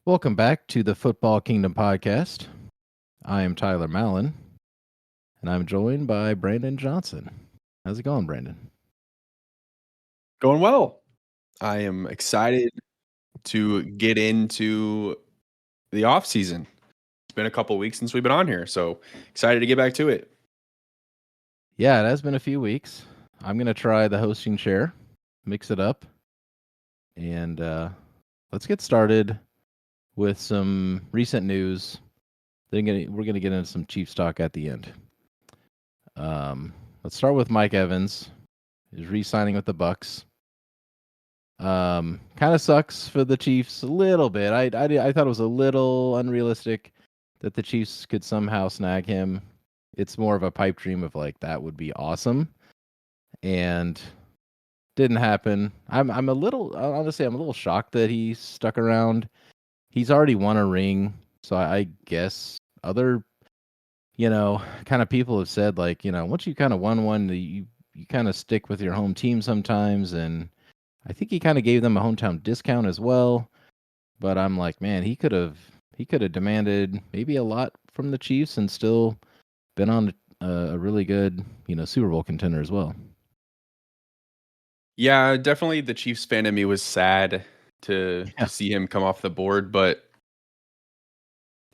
Welcome back to the Football Kingdom podcast. I am Tyler Mallon, and I'm joined by Brandon Johnson. How's it going, Brandon? Going well. I am excited to get into the off season. It's been a couple weeks since we've been on here, so excited to get back to it. Yeah, it has been a few weeks. I'm going to try the hosting chair, mix it up, and let's get started with some recent news. Then we're going to get into some Chiefs talk at the end. Let's start with Mike Evans. He's re-signing with the Bucs. Kind of sucks for the Chiefs a little bit. I thought it was a little unrealistic that the Chiefs could somehow snag him. It's more of a pipe dream of like that would be awesome, and didn't happen. I'm a little honestly I'm a little shocked that he stuck around. He's already won a ring, so I guess other kind of people have said like once you kind of won one, you kind of stick with your home team sometimes, and I think he kind of gave them a hometown discount as well. But I'm like, man, he could have demanded maybe a lot from the Chiefs and still been on a really good Super Bowl contender as well. Yeah, definitely the Chiefs fan in me was sad to Yeah. see him come off the board, but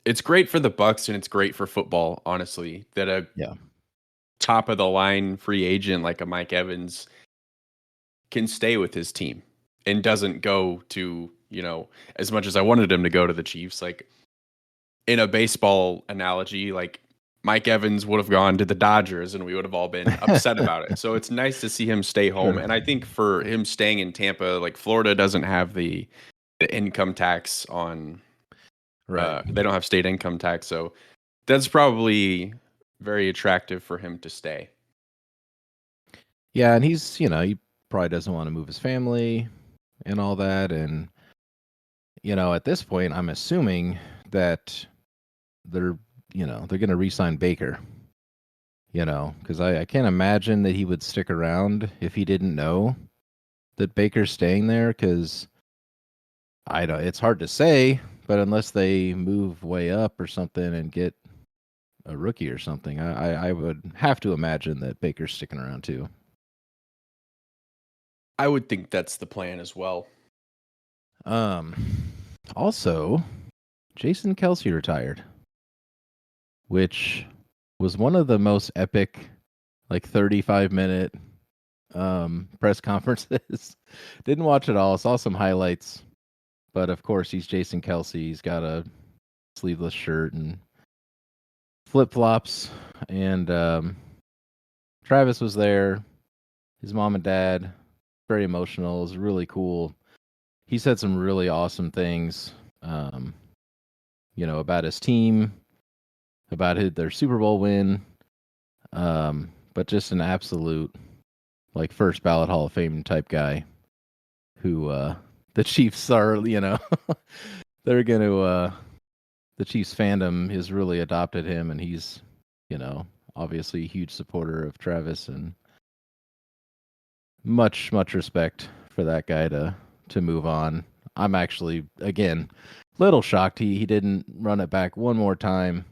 it's great for the Bucs and it's great for football, honestly, that a Yeah. top of the line free agent like a Mike Evans can stay with his team and doesn't go to, as much as I wanted him to go to the Chiefs, like in a baseball analogy, like Mike Evans would have gone to the Dodgers and we would have all been upset about it. So it's nice to see him stay home. Sure. And I think for him staying in Tampa, like Florida doesn't have the income tax on Right. they don't have state income tax. So that's probably very attractive for him to stay. Yeah, and he's, he probably doesn't want to move his family and all that. And, at this point, I'm assuming that they're, they're going to re-sign Baker, because I can't imagine that he would stick around if he didn't know that Baker's staying there, because I don't, it's hard to say, but unless they move way up or something and get a rookie or something, I would have to imagine that Baker's sticking around too. I would think that's the plan as well. Um, also, Jason Kelce retired, which was one of the most epic, like 35-minute press conferences. Didn't watch it all. Saw some highlights, but of course he's Jason Kelce. He's got a sleeveless shirt and flip flops, and Travis was there. His mom and dad, very emotional. It was really cool. He said some really awesome things, about his team, about their Super Bowl win, but just an absolute like first ballot Hall of Fame type guy who the Chiefs are, they're going to, the Chiefs fandom has really adopted him, and he's, obviously a huge supporter of Travis, and much respect for that guy to move on. I'm actually, again, little shocked he didn't run it back one more time.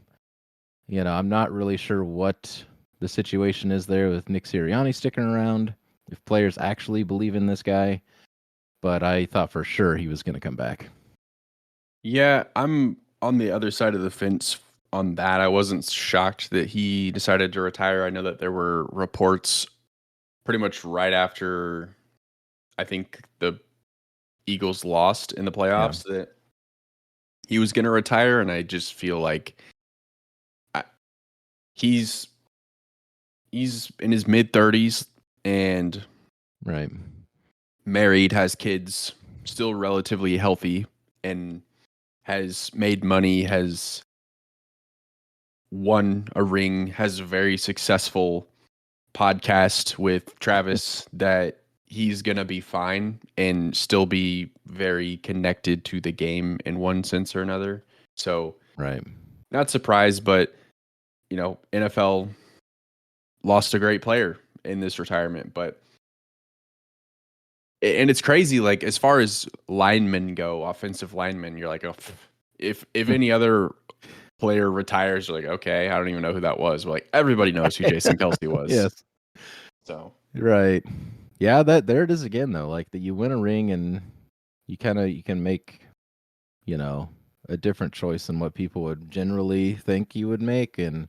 I'm not really sure what the situation is there with Nick Sirianni sticking around, if players actually believe in this guy, but I thought for sure he was going to come back. Yeah, I'm on the other side of the fence on that. I wasn't shocked that he decided to retire. I know that there were reports pretty much right after I think the Eagles lost in the playoffs that he was going to retire, and I just feel like he's in his mid 30s and Right. married, has kids, still relatively healthy, and has made money, has won a ring, has a very successful podcast with Travis that he's going to be fine and still be very connected to the game in one sense or another. So, Right. not surprised, but NFL lost a great player in this retirement, but And it's crazy. Like as far as linemen go, offensive linemen, you're like, oh, if any other player retires, you're like, okay, I don't even know who that was. But like everybody knows who Jason Kelce was. Yes. So Right. Yeah, that there it is again though. Like that you win a ring and you can make, you know, a different choice than what people would generally think you would make. And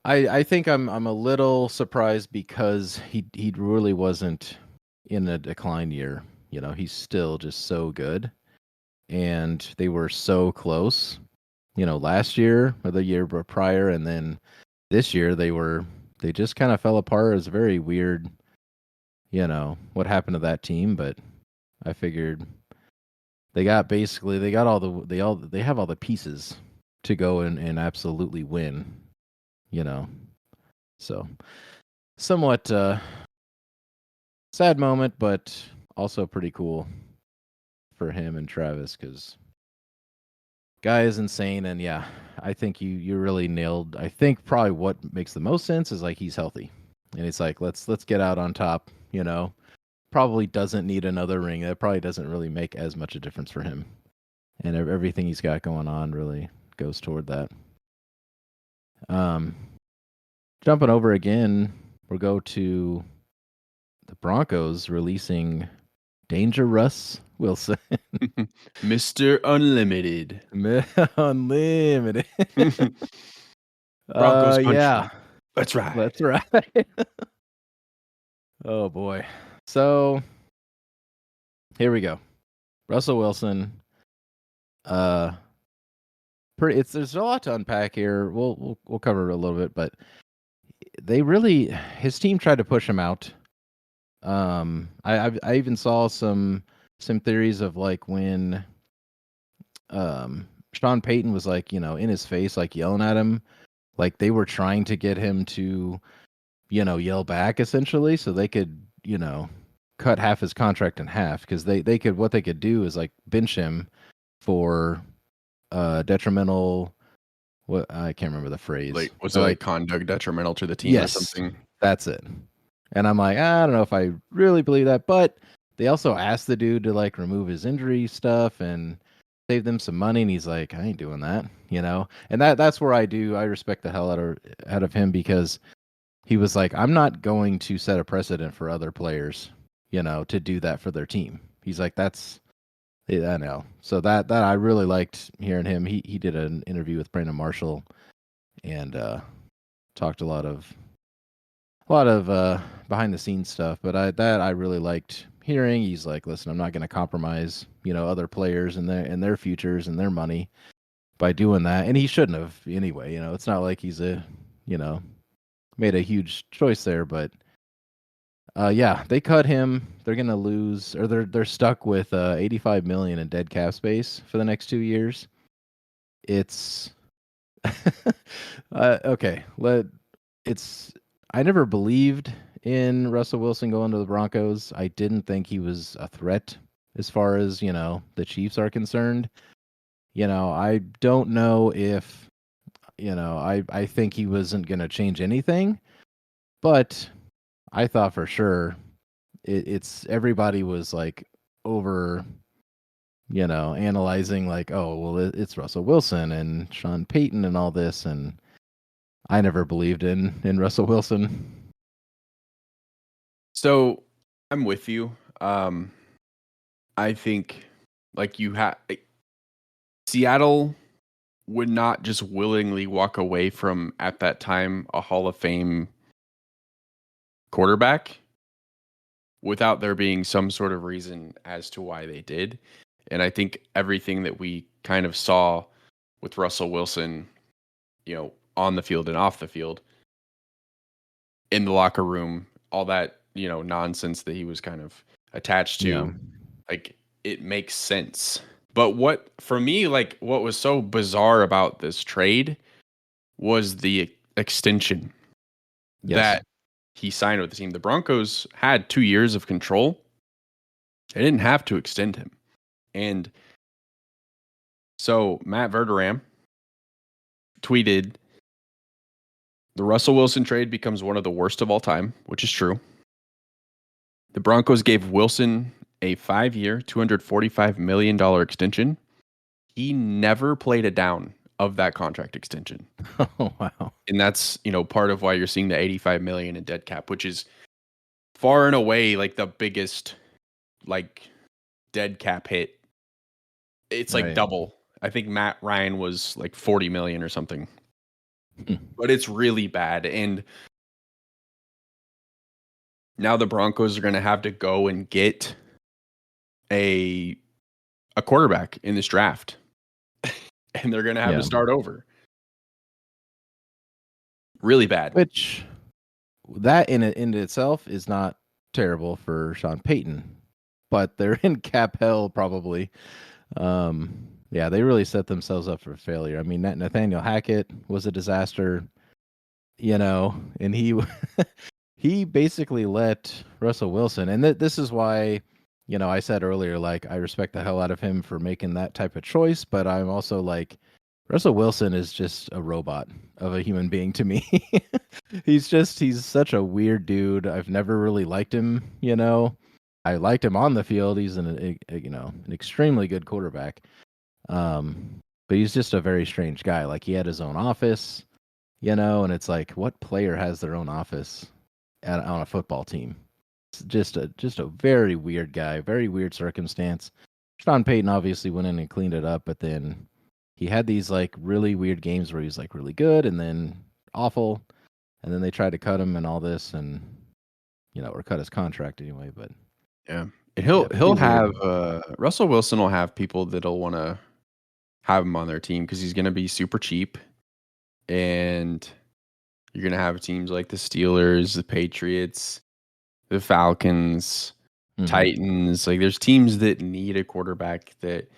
I think I'm a little surprised because he really wasn't in a decline year. You know, he's still just so good. And they were so close, you know, last year or the year prior, and then this year they just kind of fell apart. It was very weird, you know, what happened to that team, but I figured they got all they have all the pieces to go and absolutely win, you know. So somewhat sad moment, but also pretty cool for him and Travis because guy is insane. And yeah, I think you really nailed. I think probably what makes the most sense is like he's healthy, and it's like let's get out on top. You know, probably doesn't need another ring. That probably doesn't really make as much a difference for him, and everything he's got going on really goes toward that. Um, Jumping over again, we'll go to the Broncos releasing Danger Russ Wilson. Mr. Unlimited. Unlimited. Broncos Yeah, country. That's right. that's right. Oh boy. So here we go. Russell Wilson. Uh, there's a lot to unpack here. We'll cover it a little bit, but his team tried to push him out. I even saw some theories of like when Sean Payton was like, you know, in his face, like yelling at him, like they were trying to get him to, you know, yell back essentially, so they could, you know, cut half his contract in half because they could what they could do is like bench him for detrimental. What I can't remember the phrase. Like, was But it like like conduct detrimental to the team or yes, something? that's it. And I'm like, I don't know if I really believe that, but they also asked the dude to like remove his injury stuff and save them some money, and he's like, I ain't doing that, you know. And that's where I respect the hell out of him because he was like, I'm not going to set a precedent for other players, you know, to do that for their team. He's like, that's I know. So that I really liked hearing him. He did an interview with Brandon Marshall and talked a lot of behind the scenes stuff, but I really liked hearing. He's like, listen, I'm not going to compromise, you know, other players and their futures and their money by doing that, and he shouldn't have anyway. You know, it's not like he's you know, made a huge choice there, but yeah, they cut him. They're going to lose, or they're stuck with 85 million in dead cap space for the next 2 years. It's okay. It's I never believed in Russell Wilson going to the Broncos. I didn't think he was a threat as far as, you know, the Chiefs are concerned. You know, I don't know if, you know, I think he wasn't going to change anything, but I thought for sure it's everybody was like over, you know, analyzing like, oh, well, it's Russell Wilson and Sean Payton and all this, and I never believed in Russell Wilson. So I'm with you. I think like you have Seattle would not just willingly walk away from at that time a Hall of Fame quarterback without there being some sort of reason as to why they did. And I think everything that we kind of saw with Russell Wilson, you know, on the field and off the field, in the locker room, all that, you know, nonsense that he was kind of attached Yeah. to, like it makes sense. But what for me, like what was so bizarre about this trade was the extension Yes. that he signed with the team. The Broncos had 2 years of control. They didn't have to extend him. And so Matt Verderam tweeted, the Russell Wilson trade becomes one of the worst of all time, which is true. The Broncos gave Wilson a 5-year, $245 million extension. He never played a down of that contract extension. Oh, wow. And that's, part of why you're seeing the $85 million in dead cap, which is far and away like the biggest like dead cap hit. It's like Right. double. I think Matt Ryan was like 40 million or something. Hmm. But it's really bad. And now the Broncos are going to have to go and get a quarterback in this draft. And they're going to have to start over. Really bad. Which that in itself is not terrible for Sean Payton, but they're in cap hell probably. Yeah, they really set themselves up for failure. I mean, Nathaniel Hackett was a disaster, and he he basically let Russell Wilson, and this is why, I said earlier, like, I respect the hell out of him for making that type of choice, but I'm also like, Russell Wilson is just a robot of a human being to me. He's such a weird dude. I've never really liked him, I liked him on the field. He's an extremely good quarterback. But he's just a very strange guy. Like, he had his own office, and it's like, what player has their own office on a football team? It's just a very weird guy, very weird circumstance. Sean Payton obviously went in and cleaned it up, but then he had these like really weird games where he's like really good and then awful, and then they tried to cut him and all this, and or cut his contract anyway. But yeah, he'll have Russell Wilson will have people that'll want to have him on their team because he's going to be super cheap, and you're going to have teams like the Steelers, the Patriots, the Falcons, Titans. Like, there's teams that need a quarterback that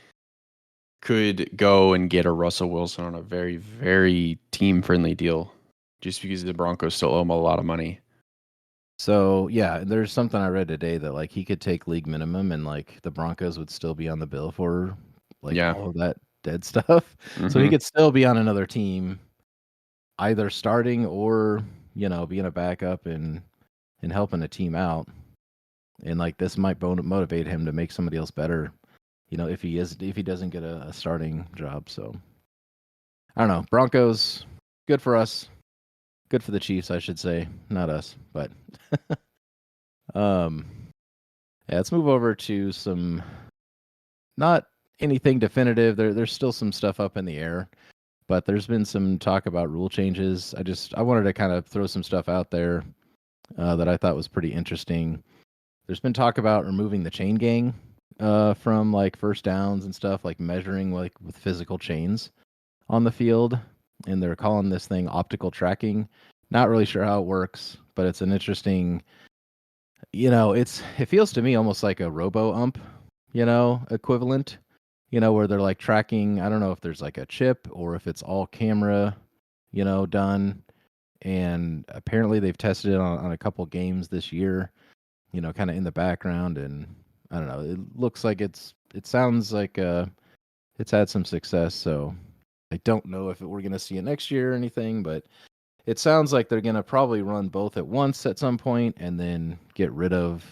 could go and get a Russell Wilson on a very, very team-friendly deal just because the Broncos still owe him a lot of money. So, yeah, there's something I read today that, like, he could take league minimum and, like, the Broncos would still be on the bill for, like, all of that dead stuff. So he could still be on another team, either starting or, being a backup and helping a team out. And, like, this might motivate him to make somebody else better, if he doesn't get a starting job. So, I don't know. Broncos, good for us. Good for the Chiefs, I should say, not us. But yeah, let's move over to some not anything definitive. There's still some stuff up in the air, but there's been some talk about rule changes. I wanted to kind of throw some stuff out there that I thought was pretty interesting. There's been talk about removing the chain gang from like first downs and stuff, like measuring like with physical chains on the field, and they're calling this thing optical tracking. Not really sure how it works, but it's an interesting, it feels to me almost like a robo-ump, equivalent, where they're like tracking. I don't know if there's like a chip or if it's all camera, done. And apparently they've tested it on a couple games this year, kind of in the background. And I don't know, it looks like it sounds like it's had some success. So I don't know if we're going to see it next year or anything, but it sounds like they're going to probably run both at once at some point and then get rid of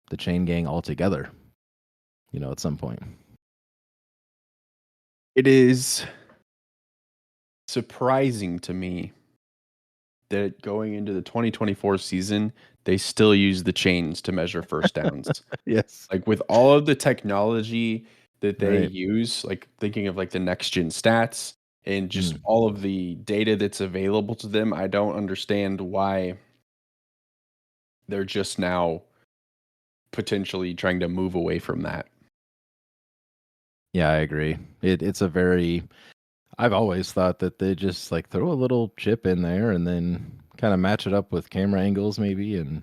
the chain gang altogether, at some point. It is surprising to me that going into the 2024 season, they still use the chains to measure first downs. Yes. Like, with all of the technology that they use, like thinking of like the next gen stats and just all of the data that's available to them, I don't understand why they're just now potentially trying to move away from that. Yeah, I agree. It's a very, I've always thought that they just like throw a little chip in there and then kind of match it up with camera angles maybe. And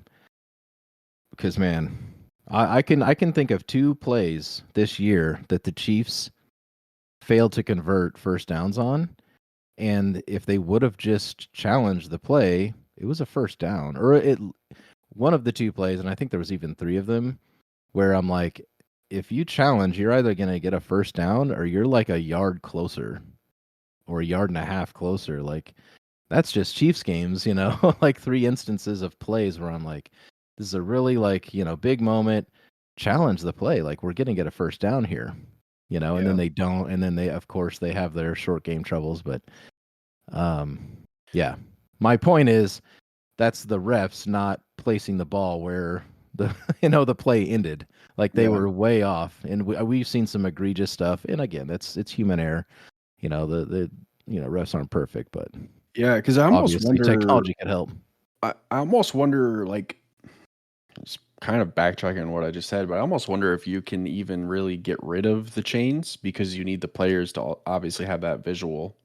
because, man, I can think of 2 plays this year that the Chiefs failed to convert first downs on. And if they would have just challenged the play, it was a first down. Or one of the 2 plays, and I think there was even 3 of them, where I'm like, if you challenge, you're either going to get a first down or you're like a yard closer or a yard and a half closer. Like, that's just Chiefs games, like 3 instances of plays where I'm like, this is a really like, big moment. Challenge the play. Like we're going to get a first down here, and then Yeah. they don't. And then of course, they have their short game troubles. But yeah, my point is that's the refs not placing the ball where the, the play ended. Like they Yeah. were way off. And we've seen some egregious stuff. And again, it's human error. The refs aren't perfect, but Yeah, because I almost obviously wonder. technology could help. I almost wonder, like, it's kind of backtracking on what I just said, but I almost wonder if you can even really get rid of the chains because you need the players to obviously have that visual.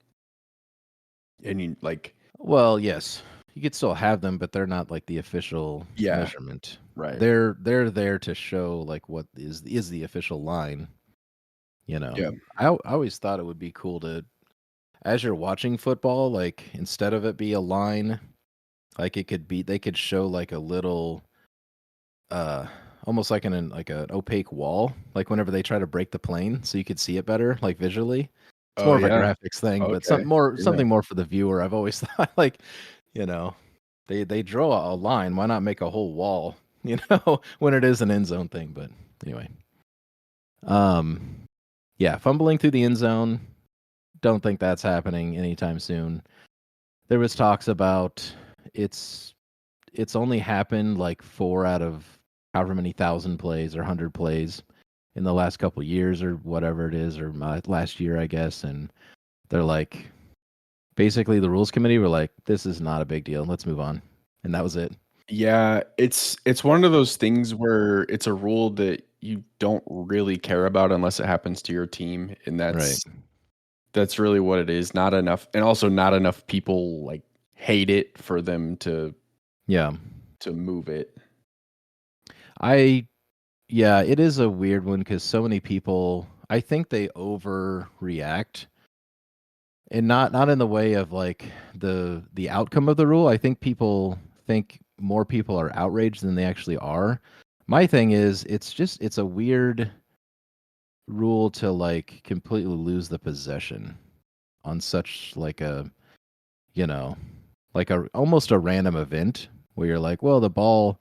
And you like, Well, yes, you could still have them, but they're not like the official yeah, measurement. right. They're there to show like what is the official line. Yeah. I always thought it would be cool to, as you're watching football, like instead of it be a line, like they could show like a little, uh, almost like an opaque wall, like whenever they try to break the plane, so you could see it better, like visually. It's Oh, more of a yeah. graphics thing, but Okay. Yeah. something more for the viewer. I've always thought like, you know, they draw a line. Why not make a whole wall? When it is an end zone thing. But anyway, um, yeah, fumbling through the end zone. Don't think that's happening anytime soon. There was talks about it's it's only happened like 4 out of however many thousand plays or 100 plays in the last couple years or whatever it is, or last year, I guess. And they're like, basically, the rules committee were like, this is not a big deal. Let's move on. And that was it. Yeah, it's one of those things where it's a rule that you don't really care about unless it happens to your team, and Right. that's really what it is. Not enough, and also not enough people like hate it for them Yeah. to move it. I, yeah, it is a weird one because so many people, I think they overreact, and not in the way of like the outcome of the rule. I think people think more people are outraged than they actually are. My thing is, it's a weird rule to like completely lose the possession on such like a, you know, like a almost a random event where you're like, well, the ball,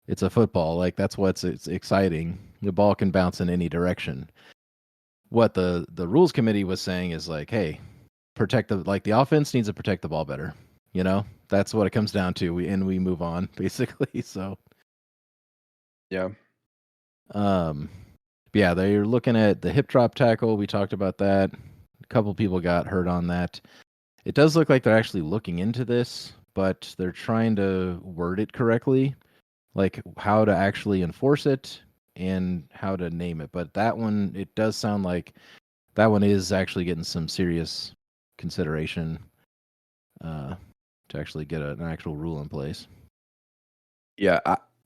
it's a football, like that's what's it's exciting. The ball can bounce in any direction. What the rules committee was saying is like, hey, protect the offense needs to protect the ball better. That's what it comes down to. We move on basically. So Yeah. um, yeah, they're looking at the hip drop tackle. We talked about that. A couple people got hurt on that. It does look like they're actually looking into this, but they're trying to word it correctly, like how to actually enforce it and how to name it. But that one, it does sound like that one is actually getting some serious consideration uh, to actually get an actual rule in place. Yeah,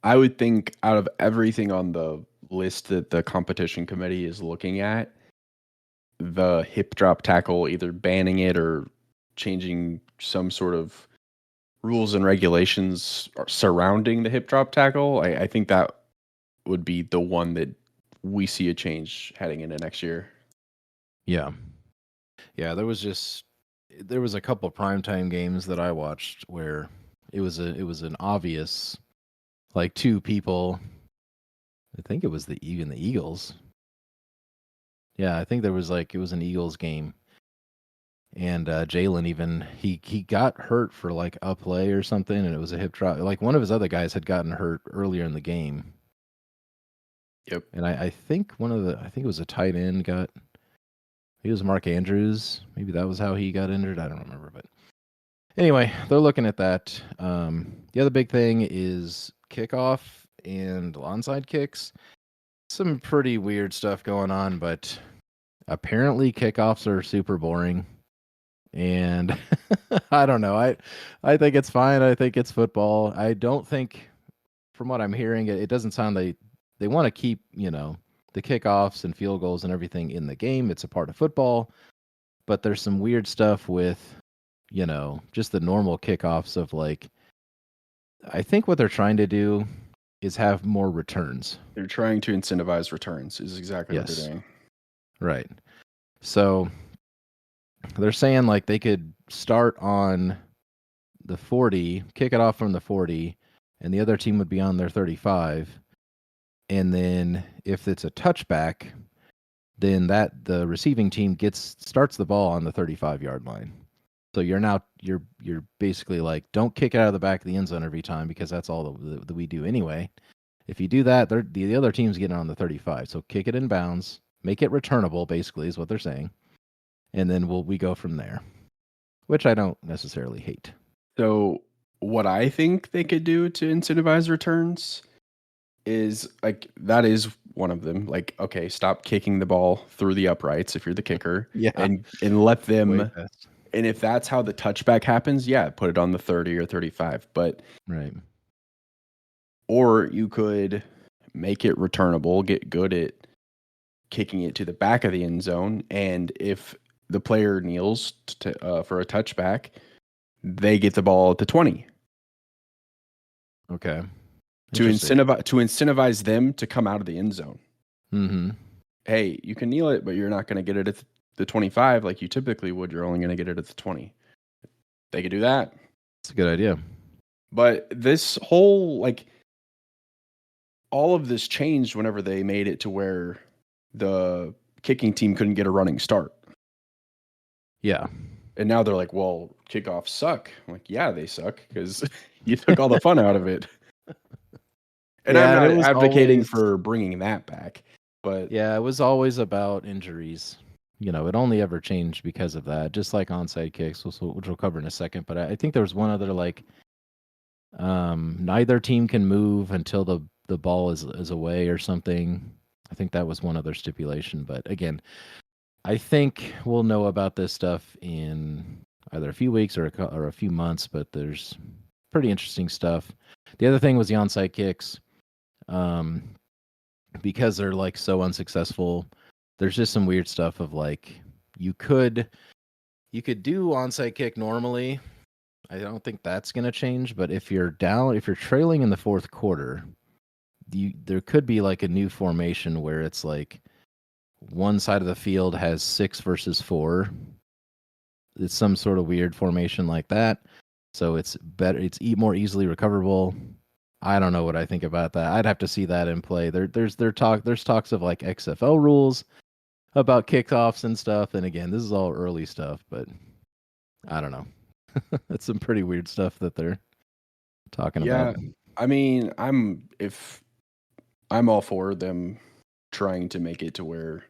I would think out of everything on the list that the competition committee is looking at, the hip drop tackle, either banning it or changing some sort of rules and regulations surrounding the hip drop tackle, I think that would be the one that we see a change heading into next year. Yeah, yeah. There was a couple primetime games that I watched where it was an obvious like two people. I think it was even the Eagles. Yeah, I think there was like it was an Eagles game, and Jalen even he got hurt for like a play or something, and it was a hip drop. Like one of his other guys had gotten hurt earlier in the game, Yep. and I think I think it was a tight end got. He was Mark Andrews. Maybe that was how he got injured. I don't remember, but anyway, they're looking at that. The other big thing is kickoff and onside kicks. Some pretty weird stuff going on, but apparently kickoffs are super boring. And I don't know. I think it's fine. I think it's football. I don't think, from what I'm hearing, it doesn't sound like they want to keep, the kickoffs and field goals and everything in the game. It's a part of football, but there's some weird stuff with, just the normal kickoffs of like, I think what they're trying to do is have more returns. They're trying to incentivize returns is exactly what they're Yes. doing. Right. So they're saying like they could start on the 40, kick it off from the 40, and the other team would be on their 35. And then if it's a touchback, then the receiving team starts the ball on the 35-yard line. So you're basically like, don't kick it out of the back of the end zone every time, because that's all that we do anyway. If you do that, the other team's getting on the 35. So kick it in bounds, make it returnable, basically, is what they're saying. And then we go from there, which I don't necessarily hate. So what I think they could do to incentivize returns is like, that is one of them. Like, okay, stop kicking the ball through the uprights if you're the kicker. Yeah. And let Way them, best. and if that's how the touchback happens, yeah, put it on the 30 or 35. But Right. or you could make it returnable, get good at kicking it to the back of the end zone, and if the player kneels for a touchback, they get the ball at the 20. Okay. To incentivize them to come out of the end zone. Mm-hmm. Hey, you can kneel it, but you're not going to get it at the 25 like you typically would. You're only going to get it at the 20. They could do that. It's a good idea. But this whole, like, all of this changed whenever they made it to where the kicking team couldn't get a running start. Yeah. And now they're like, well, kickoffs suck. I'm like, yeah, they suck because you took all the fun out of it. And Yeah, I'm and it not was advocating always, for bringing that back, but yeah, it was always about injuries. It only ever changed because of that, just like onside kicks, which we'll cover in a second. But I think there was one other, like, neither team can move until the ball is away or something. I think that was one other stipulation. But again, I think we'll know about this stuff in either a few weeks or a few months. But there's pretty interesting stuff. The other thing was the onside kicks. Because they're like so unsuccessful, there's just some weird stuff of like, you could do onside kick normally. I don't think that's going to change, but if you're trailing in the fourth quarter, there could be like a new formation where it's like one side of the field has 6 versus 4. It's some sort of weird formation like that. So it's better, it's more easily recoverable. I don't know what I think about that. I'd have to see that in play. There's talks of like XFL rules about kickoffs and stuff. And again, this is all early stuff, but I don't know. That's some pretty weird stuff that they're talking yeah, about. I mean, I'm all for them trying to make it to where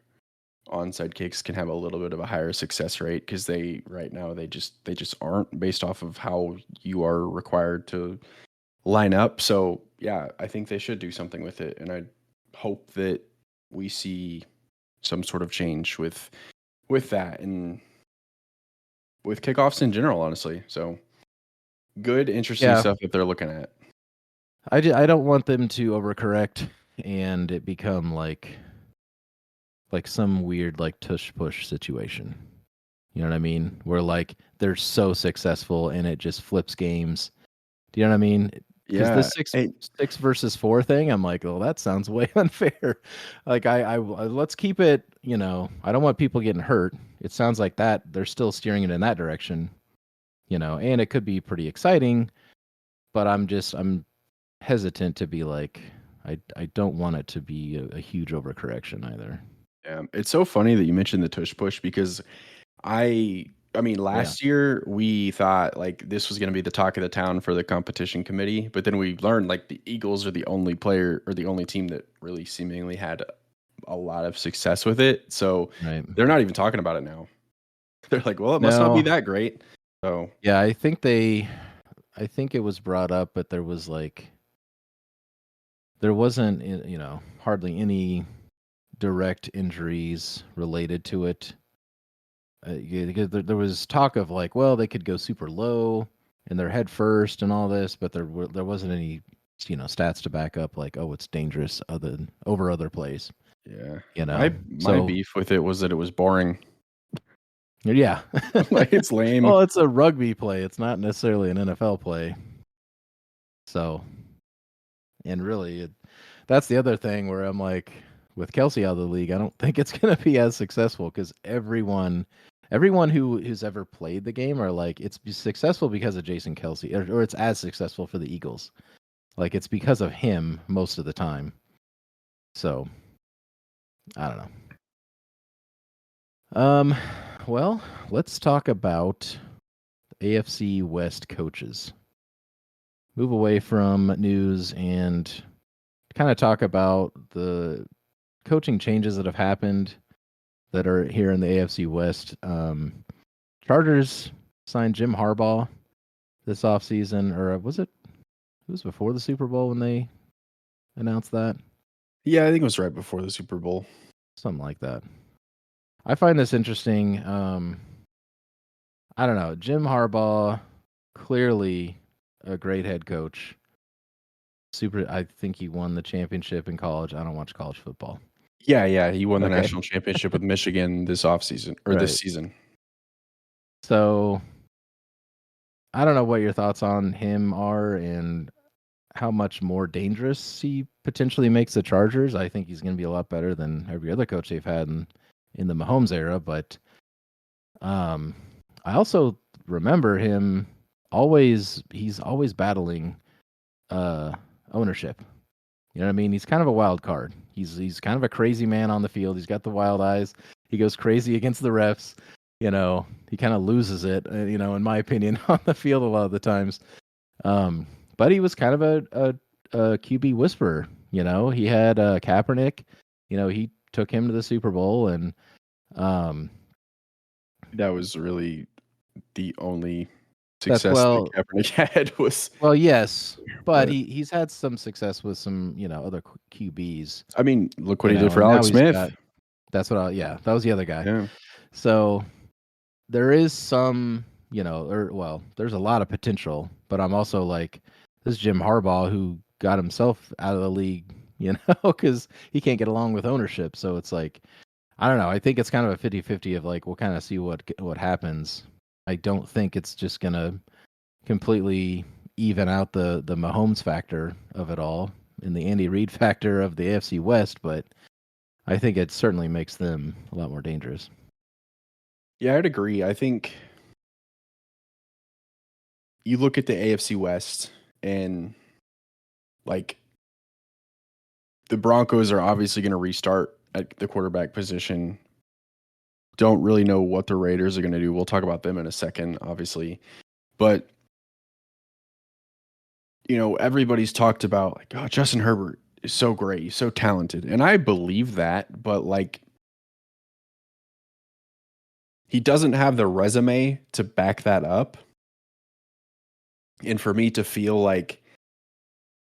onside kicks can have a little bit of a higher success rate, because right now they just aren't, based off of how you are required to line up. So yeah, I think they should do something with it, and I hope that we see some sort of change with that, and with kickoffs in general, honestly. So good, interesting Yeah, stuff that they're looking at. I don't want them to overcorrect and it become like some weird like tush push situation. You know what I mean? Where like they're so successful and it just flips games. Do you know what I mean? Because Yeah. this six versus 4 thing, I'm like, oh, that sounds way unfair. Like I let's keep it. I don't want people getting hurt. It sounds like that they're still steering it in that direction. And it could be pretty exciting, but I'm hesitant to be like, I don't want it to be a huge overcorrection either. Yeah, it's so funny that you mentioned the tush push, because I mean, Yeah. last year we thought like this was going to be the talk of the town for the competition committee, but then we learned like the Eagles are the only player or the only team that really seemingly had a lot of success with it. So Right. they're not even talking about it now. They're like, well, it must not be No. that great. So Yeah, I think it was brought up, but there wasn't, hardly any direct injuries related to it. Because there was talk of like, well, they could go super low and their head first and all this, but there wasn't any, stats to back up like, oh, it's dangerous over other plays. yeah, You my know, my so beef with it was that it was boring. yeah. Like, it's lame. Well, it's a rugby play. It's not necessarily an NFL play. So, and really, that's the other thing where I'm like, with Kelce out of the league, I don't think it's going to be as successful, because everyone who's ever played the game are like, it's successful because of Jason Kelce, or it's as successful for the Eagles. Like it's because of him most of the time. So I don't know. Well, let's talk about AFC West coaches. Move away from news and kind of talk about the coaching changes that have happened that are here in the AFC West. Chargers signed Jim Harbaugh this offseason, or was it? It was before the Super Bowl when they announced that. Yeah, I think it was right before the Super Bowl. Something like that. I find this interesting. I don't know. Jim Harbaugh, clearly a great head coach. I think he won the championship in college. I don't watch college football. Yeah, he won the Okay. national championship with Michigan this offseason or Right. this season. So I don't know what your thoughts on him are and how much more dangerous he potentially makes the Chargers. I think he's going to be a lot better than every other coach they've had in the Mahomes era. But I also remember him he's always battling ownership. You know what I mean? He's kind of a wild card. He's kind of a crazy man on the field. He's got the wild eyes. He goes crazy against the refs. You know, he kind of loses it, in my opinion, on the field a lot of the times. But he was kind of a QB whisperer. You know, he had Kaepernick. You know, he took him to the Super Bowl, and that was really the only That's success that Kaepernick had was. Well, yes, but he's had some success with some other QBs. I mean, look what he did for Alex Smith. That was the other guy. Yeah. So there is some, there's a lot of potential, but I'm also like, this is Jim Harbaugh who got himself out of the league, because he can't get along with ownership. So it's like, I don't know. I think it's kind of a 50-50 of like, we'll kind of see what happens. I don't think it's just going to completely even out the Mahomes factor of it all and the Andy Reid factor of the AFC West, but I think it certainly makes them a lot more dangerous. Yeah, I'd agree. I think you look at the AFC West and like the Broncos are obviously going to restart at the quarterback position. Don't really know what the Raiders are going to do. We'll talk about them in a second, obviously. But everybody's talked about like, oh, Justin Herbert is so great. He's so talented. And I believe that, but like he doesn't have the resume to back that up. And for me to feel like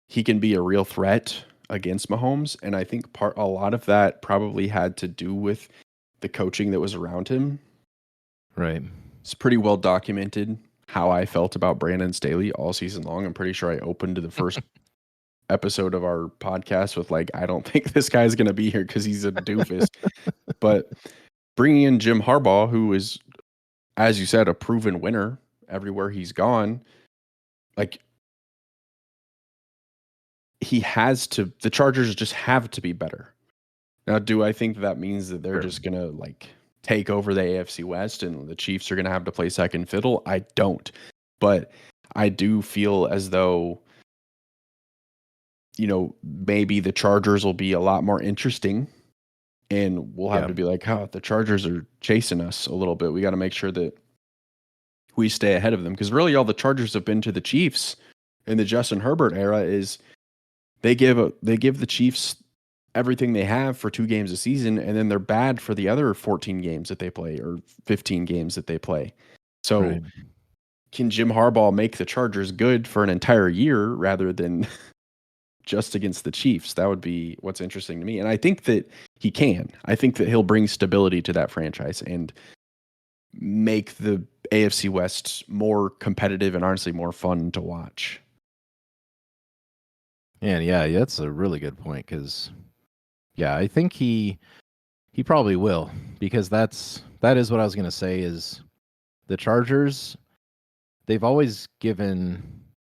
he can be a real threat against Mahomes, and I think a lot of that probably had to do with the coaching that was around him. Right. It's pretty well documented how I felt about Brandon Staley all season long. I'm pretty sure I opened to the first episode of our podcast with like, I don't think this guy's going to be here because he's a doofus. But bringing in Jim Harbaugh, who is, as you said, a proven winner everywhere he's gone, like the Chargers just have to be better. Now, do I think that means that they're just going to like take over the AFC West and the Chiefs are going to have to play second fiddle? I don't. But I do feel as though, maybe the Chargers will be a lot more interesting and we'll have to be like, oh, the Chargers are chasing us a little bit. We got to make sure that we stay ahead of them. Because really all the Chargers have been to the Chiefs in the Justin Herbert era is they give the Chiefs everything they have for 2 games a season, and then they're bad for the other 14 games that they play or 15 games that they play. So Can Jim Harbaugh make the Chargers good for an entire year rather than just against the Chiefs? That would be what's interesting to me. And I think that he can. I think that he'll bring stability to that franchise and make the AFC West more competitive and honestly more fun to watch. And yeah, that's a really good point because, I think he probably will, because that is what I was going to say is the Chargers, they've always given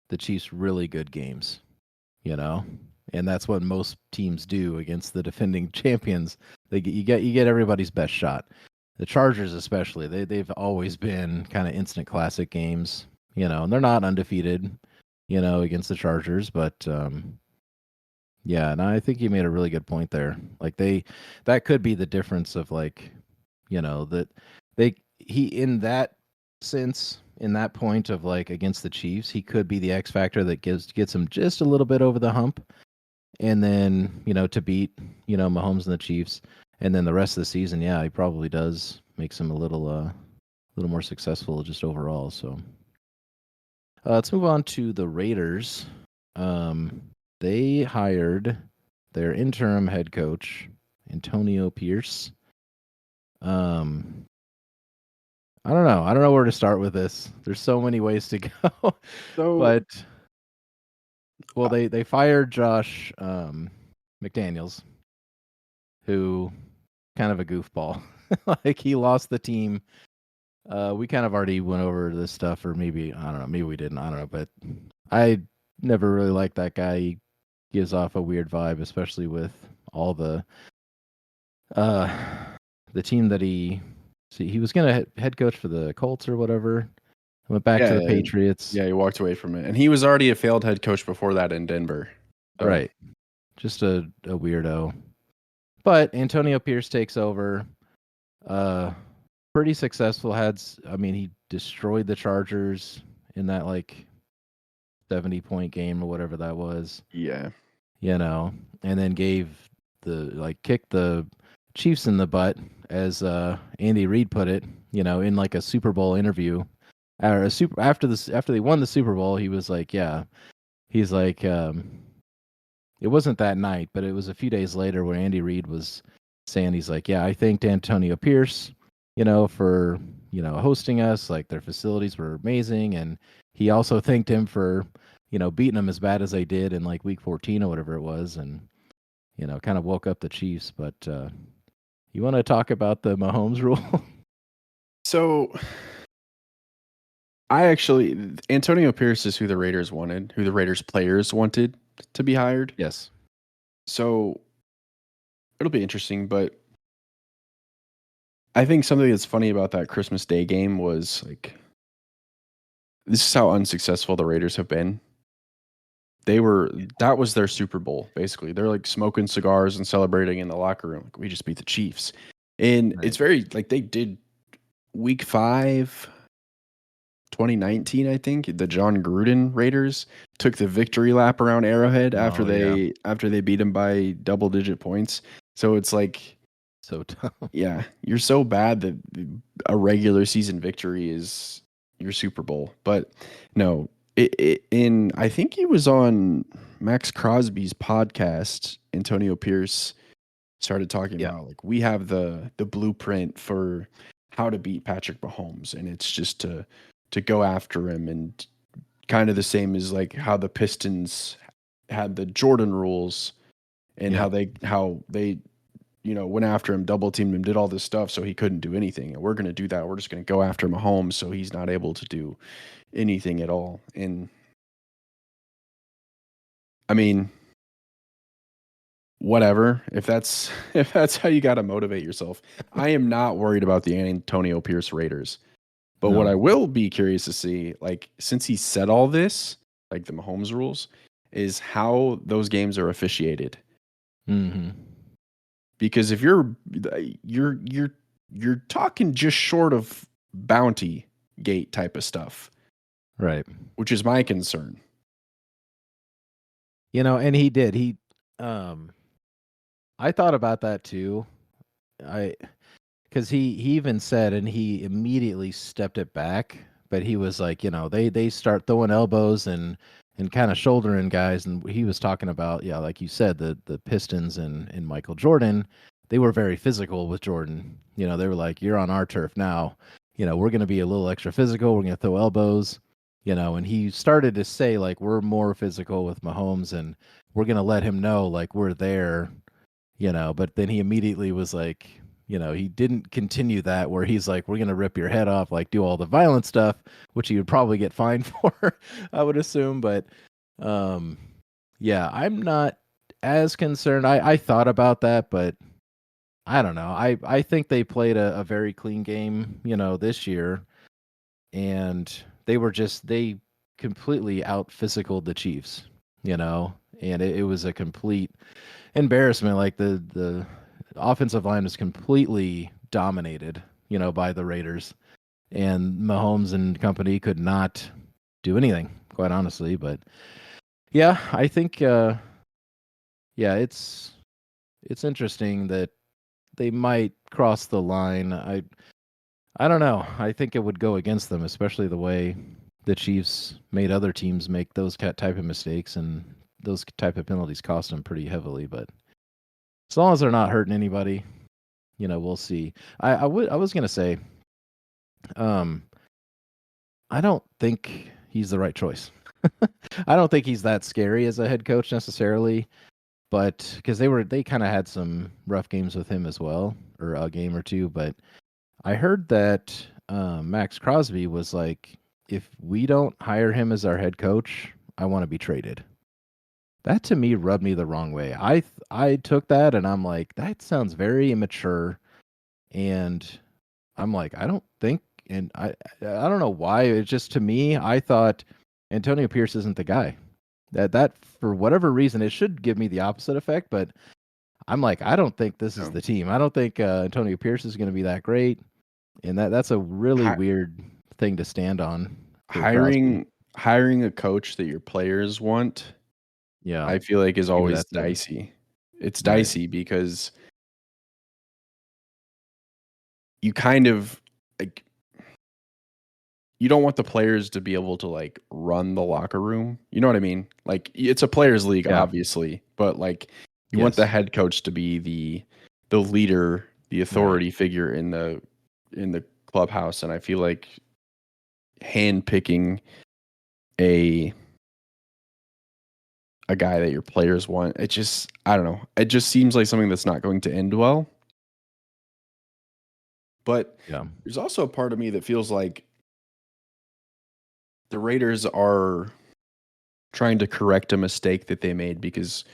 the Chiefs really good games, and that's what most teams do against the defending champions. You get everybody's best shot. The Chargers especially, they've always been kind of instant classic games, and they're not undefeated. against the Chargers. But yeah, and I think you made a really good point there. Like that could be the difference of like, that he in that sense, in that point of like against the Chiefs, he could be the X factor that gets him just a little bit over the hump, and then to beat Mahomes and the Chiefs, and then the rest of the season, yeah, he probably does makes him a little more successful just overall. So let's move on to the Raiders. They hired their interim head coach, Antonio Pierce. I don't know. I don't know where to start with this. There's so many ways to go. But they fired Josh McDaniels, who kind of a goofball. Like he lost the team. We kind of already went over this stuff, or maybe I don't know. Maybe we didn't. I don't know. But I never really liked that guy. He gives off a weird vibe, especially with all the team that he was gonna head coach for the Colts or whatever. Went back to the Patriots. Yeah, he walked away from it, and he was already a failed head coach before that in Denver. So. Right, just a weirdo. But Antonio Pierce takes over. Pretty successful. He destroyed the Chargers in that like 70-point game or whatever that was. Yeah, and then kicked the Chiefs in the butt, as Andy Reid put it. In like a Super Bowl interview, after they won the Super Bowl, he was like, yeah, he's like, it wasn't that night, but it was a few days later where Andy Reid was saying, he's like, yeah, I thanked Antonio Pierce, for hosting us. Like their facilities were amazing, and he also thanked him for beating them as bad as they did in like week 14 or whatever it was, and kind of woke up the Chiefs. But you want to talk about the Mahomes rule? So Antonio Pierce is who the Raiders wanted, who the Raiders players wanted to be hired. Yes. So it'll be interesting, but I think something that's funny about that Christmas Day game was like, this is how unsuccessful the Raiders have been. That was their Super Bowl, basically. They're like smoking cigars and celebrating in the locker room. Like, we just beat the Chiefs. And It's very like they did week 5, 2019, I think. The John Gruden Raiders took the victory lap around Arrowhead after they beat them by double-digit points. So it's like, so dumb. Yeah, you're so bad that a regular season victory is your Super Bowl. But no, I think he was on Max Crosby's podcast. Antonio Pierce started talking about like, we have the blueprint for how to beat Patrick Mahomes, and it's just to go after him, and kind of the same as like how the Pistons had the Jordan rules, and how they went after him, double teamed him, did all this stuff so he couldn't do anything. And we're going to do that. We're just going to go after Mahomes so he's not able to do anything at all. And I mean, whatever. If that's how you got to motivate yourself. I am not worried about the Antonio Pierce Raiders. But what I will be curious to see, like, since he said all this, like the Mahomes rules, is how those games are officiated. Mm-hmm. Because if you're talking just short of bounty gate type of stuff, right? Which is my concern. And he did. I thought about that too. Because he even said, and he immediately stepped it back. But he was like, they start throwing elbows and kind of shouldering guys, and he was talking about, like you said, the Pistons and Michael Jordan, they were very physical with Jordan. They were like, you're on our turf now. We're going to be a little extra physical. We're going to throw elbows. And he started to say like, we're more physical with Mahomes, and we're going to let him know like we're there. But then he immediately was like, he didn't continue that, where he's like, we're going to rip your head off, like do all the violent stuff, which he would probably get fined for, I would assume. But yeah, I'm not as concerned. I thought about that, but I don't know. I think they played a very clean game, this year. And they completely out physicaled the Chiefs, and it was a complete embarrassment. Like the offensive line was completely dominated, by the Raiders, and Mahomes and company could not do anything, quite honestly. But yeah, I think it's interesting that they might cross the line. I don't know. I think it would go against them, especially the way the Chiefs made other teams make those type of mistakes, and those type of penalties cost them pretty heavily. But as long as they're not hurting anybody, we'll see. I was gonna say, I don't think he's the right choice. I don't think he's that scary as a head coach necessarily, but because they kind of had some rough games with him as well, or a game or two. But I heard that Max Crosby was like, if we don't hire him as our head coach, I want to be traded. That to me rubbed me the wrong way. I took that and I'm like, that sounds very immature, and I'm like, I don't think, and I don't know why. It's just, to me, I thought Antonio Pierce isn't the guy. That for whatever reason, it should give me the opposite effect, but I'm like, I don't think this is the team. I don't think Antonio Pierce is going to be that great, and that's a really weird thing to stand on. Hiring a coach that your players want, yeah, I feel like is always dicey. It's dicey because you kind of like, you don't want the players to be able to like run the locker room. You know what I mean? Like, it's a players league, obviously, but like you want the head coach to be the leader, the authority figure in the clubhouse. And I feel like handpicking a guy that your players want, it just, I don't know. It just seems like something that's not going to end well. But there's also a part of me that feels like the Raiders are trying to correct a mistake that they made, because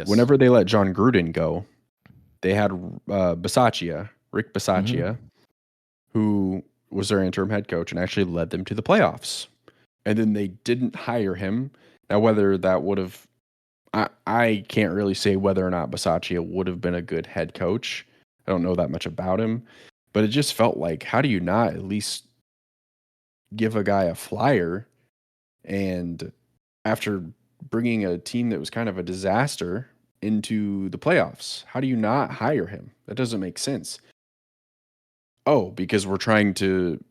whenever they let John Gruden go, they had Rick Bisaccia, who was their interim head coach and actually led them to the playoffs. And then they didn't hire him. Now, whether that would have, I can't really say whether or not Bisaccia would have been a good head coach. I don't know that much about him, but it just felt like, how do you not at least give a guy a flyer? And after bringing a team that was kind of a disaster into the playoffs, how do you not hire him? That doesn't make sense. Oh, because we're trying to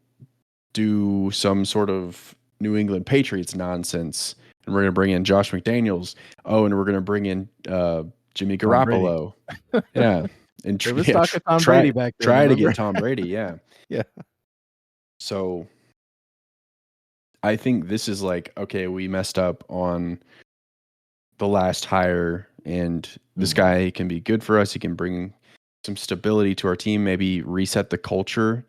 do some sort of New England Patriots nonsense, and we're going to bring in Josh McDaniels. Oh, and we're going to bring in Jimmy Garoppolo. Yeah. And there was talk of Tom Brady back then. Try to get Tom Brady, yeah. Yeah. So I think this is like, okay, we messed up on the last hire, and this guy can be good for us. He can bring some stability to our team, maybe reset the culture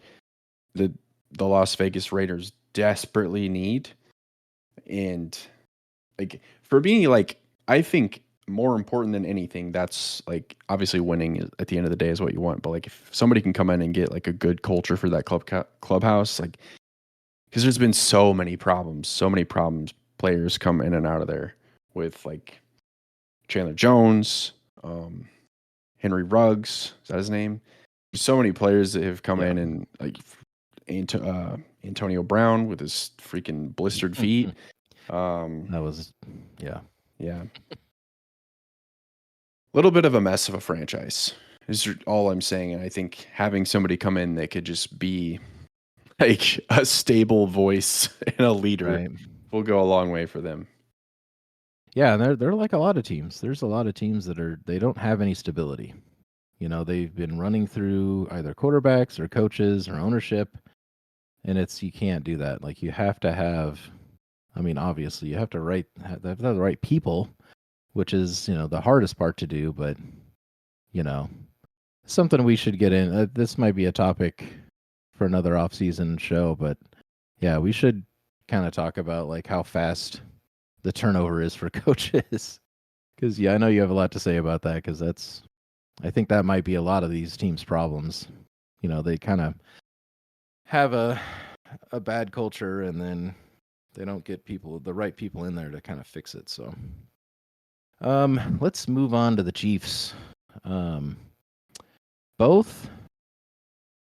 that the Las Vegas Raiders desperately need. And like, for me, like, I think more important than anything, that's like, obviously winning at the end of the day is what you want. But like, if somebody can come in and get like a good culture for that clubhouse, like, because there's been so many problems, players come in and out of there with like Chandler Jones, Henry Ruggs, is that his name? There's so many players that have come in, and like Antonio Brown with his freaking blistered feet. That was, yeah. A little bit of a mess of a franchise is all I'm saying. And I think having somebody come in that could just be like a stable voice and a leader will go a long way for them. Yeah, and they're like a lot of teams. There's a lot of teams that they don't have any stability. They've been running through either quarterbacks or coaches or ownership, and you can't do that. Like, you have to have, I mean, obviously you have to have the right people, which is, the hardest part to do, but something we should get in. This might be a topic for another off-season show, but yeah, we should kind of talk about like how fast the turnover is for coaches. Because I know you have a lot to say about that, because I think that might be a lot of these teams' problems. They kind of have a bad culture, and then They don't get the right people in there to kind of fix it. So, let's move on to the Chiefs. Both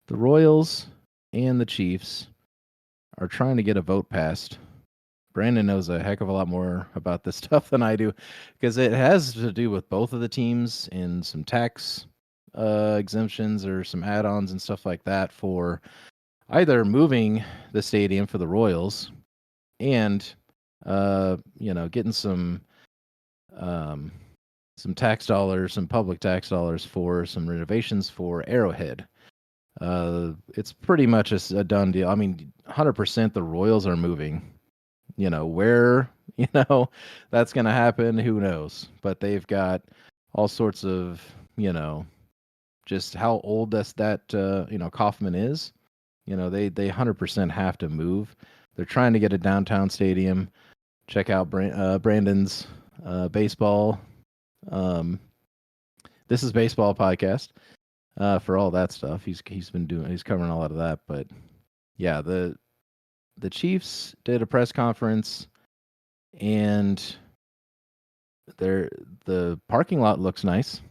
the Royals and the Chiefs are trying to get a vote passed. Brandon knows a heck of a lot more about this stuff than I do, because it has to do with both of the teams and some tax exemptions or some add-ons and stuff like that for either moving the stadium for the Royals and getting some tax dollars, some public tax dollars for some renovations for Arrowhead. It's pretty much a done deal. I mean, 100% the Royals are moving. Where, that's going to happen, who knows? But they've got all sorts of, just how old that Kaufman is. They 100% have to move. They're trying to get a downtown stadium. Check out Brandon's baseball. This is baseball podcast for all that stuff. He's covering a lot of that. But yeah, the Chiefs did a press conference, and the parking lot looks nice.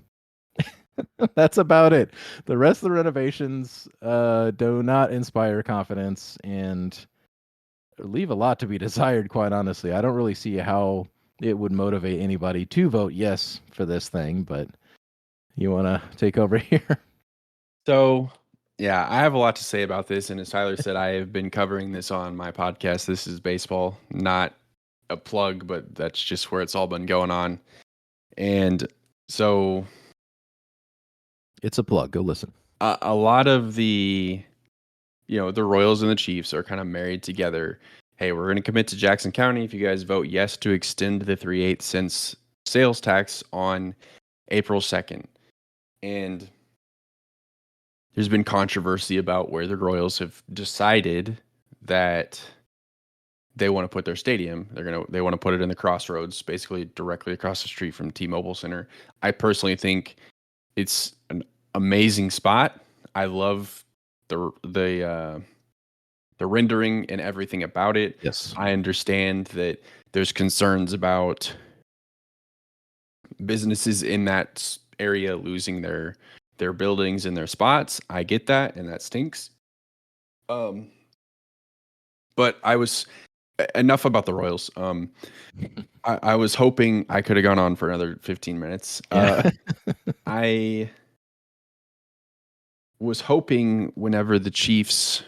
That's about it. The rest of the renovations do not inspire confidence and leave a lot to be desired, quite honestly. I don't really see how it would motivate anybody to vote yes for this thing, but you want to take over here? So, yeah, I have a lot to say about this. And as Tyler said, I have been covering this on my podcast. This is baseball, not a plug, but that's just where it's all been going on. And so it's a plug. Go listen. A lot of the Royals and the Chiefs are kind of married together. Hey, we're going to commit to Jackson County if you guys vote yes to extend the 3/8 cents sales tax on April 2nd. And there's been controversy about where the Royals have decided that they want to put their stadium. They want to put it in the Crossroads, basically directly across the street from T-Mobile Center. I personally think it's an amazing spot. I love the rendering and everything about it. Yes. I understand that there's concerns about businesses in that area losing their buildings and their spots. I get that, and that stinks. But I was enough about the Royals. I was hoping I could have gone on for another 15 minutes. Yeah. I was hoping whenever the Chiefs